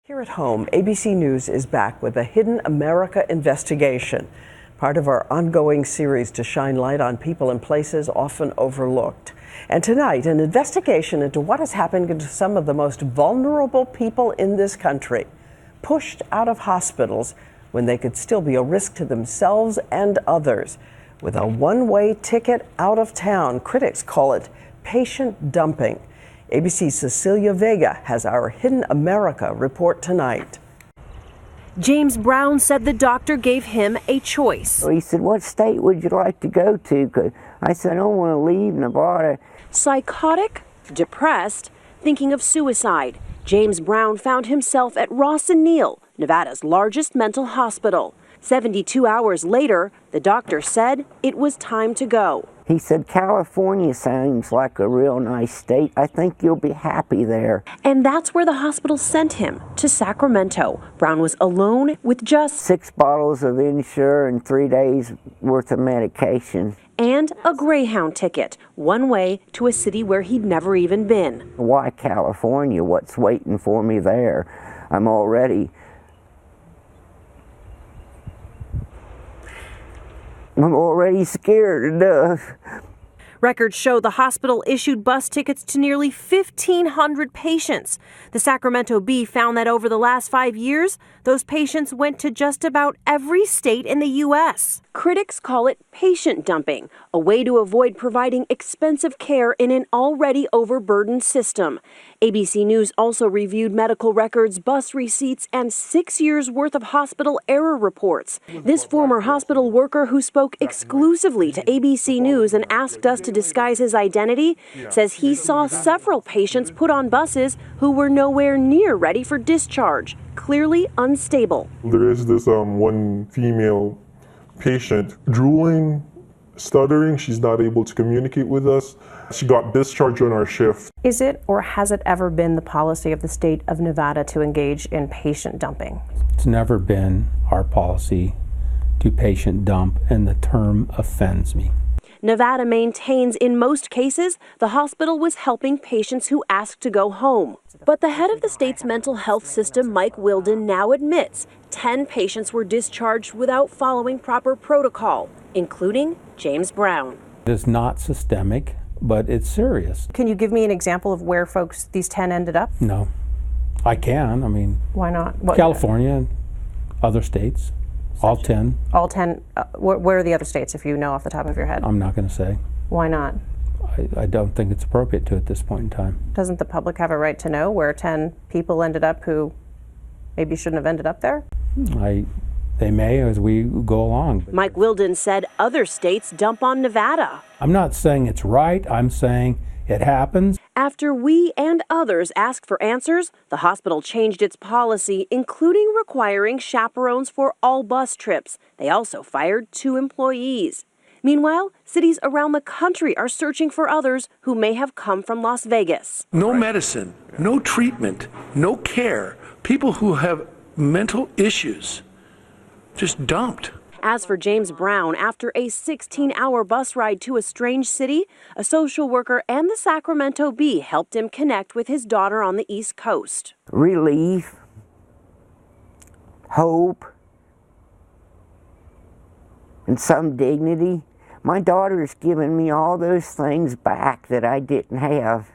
Here at home, ABC News is back with a Hidden America investigation, part of our ongoing series to shine light on people and places often overlooked. And tonight, an investigation into what has happened to some of the most vulnerable people in this country, pushed out of hospitals when they could still be a risk to themselves and others. With a one-way ticket out of town, critics call it patient dumping. ABC's Cecilia Vega has our Hidden America report tonight. James Brown said the doctor gave him a choice. He said, "What state would you like to go to?" 'Cause I said, "I don't want to leave Nevada." Psychotic, depressed, thinking of suicide, James Brown found himself at Ross and Neal, Nevada's largest mental hospital. 72 hours later, the doctor said it was time to go. He said, "California sounds like a real nice state. I think you'll be happy there." And that's where the hospital sent him, to Sacramento. Brown was alone with just 6 bottles of Ensure and 3 days worth of medication. And a Greyhound ticket, one way to a city where he'd never even been. Why California? What's waiting for me there? I'm already scared enough. Records show the hospital issued bus tickets to nearly 1,500 patients. The Sacramento Bee found that over the last 5 years, those patients went to just about every state in the U.S. Critics call it patient dumping, a way to avoid providing expensive care in an already overburdened system. ABC News also reviewed medical records, bus receipts, and 6 years' worth of hospital error reports. This former hospital worker who spoke exclusively to ABC News and asked us to disguise his identity says he saw several patients put on buses who were nowhere near ready for discharge, clearly unstable. There is this one female patient drooling, stuttering. She's not able to communicate with us. She got discharged on our shift. Is it or has it ever been the policy of the state of Nevada to engage in patient dumping? It's never been our policy to patient dump, and the term offends me. Nevada maintains in most cases the hospital was helping patients who asked to go home. But the head of the state's mental health system, Mike Wilden, now admits 10 patients were discharged without following proper protocol, including James Brown. It is not systemic, but it's serious. Can you give me an example of where these 10 ended up? No, I can. I mean, why not? California, other states. All 10. All 10. Where are the other states, if you know off the top of your head? I'm not going to say. Why not? I don't think it's appropriate to at this point in time. Doesn't the public have a right to know where 10 people ended up who maybe shouldn't have ended up there? They may as we go along. Mike Wilden said other states dump on Nevada. I'm not saying it's right. I'm saying it happens. After we and others asked for answers, the hospital changed its policy, including requiring chaperones for all bus trips. They also fired 2 employees. Meanwhile, cities around the country are searching for others who may have come from Las Vegas. No medicine, no treatment, no care. People who have mental issues just dumped. As for James Brown, after a 16-hour bus ride to a strange city, a social worker and the Sacramento Bee helped him connect with his daughter on the East Coast. Relief, hope, and some dignity. My daughter's given me all those things back that I didn't have.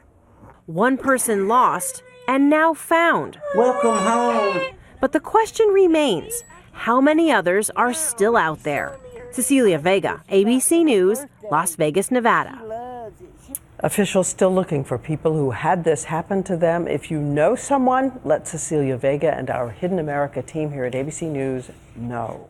One person lost and now found. Welcome home. But the question remains, how many others are still out there? Cecilia Vega, ABC News, Las Vegas, Nevada. Officials still looking for people who had this happen to them. If you know someone, let Cecilia Vega and our Hidden America team here at ABC News know.